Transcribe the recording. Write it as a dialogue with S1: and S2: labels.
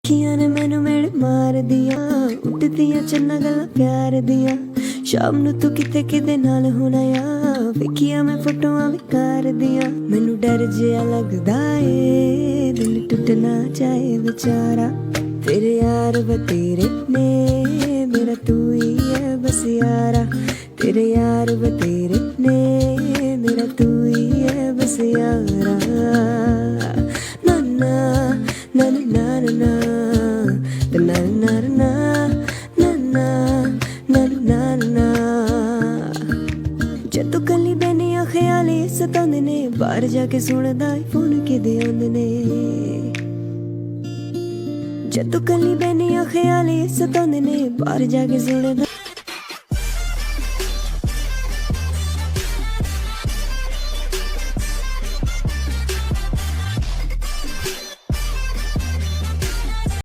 S1: अखियां ने मैनू मेड़ मार दिया उठदियां चन्ना गल्लां प्यार दियां शाम नू तू किते किदे नाल होना आ वेखिया मैं फोटोआं विकार दियां मैनू डर जिहा लगदा ए दिल टुटना चाहे बेचारा तेरे यार बतेरे ने मेरा तू ही है बस यारा तेरे यार बतेरे ने मेरा तू ही है बस यारा ना ना ना ना ना ना na na na na na na na na जदों कली बैनिया ख्याले सतांदे ने बाहर जाके सुनदा फोन किदे आंदे ने जदों कली बैनिया ख्याले सतांदे ने बाहर जाके सुनदा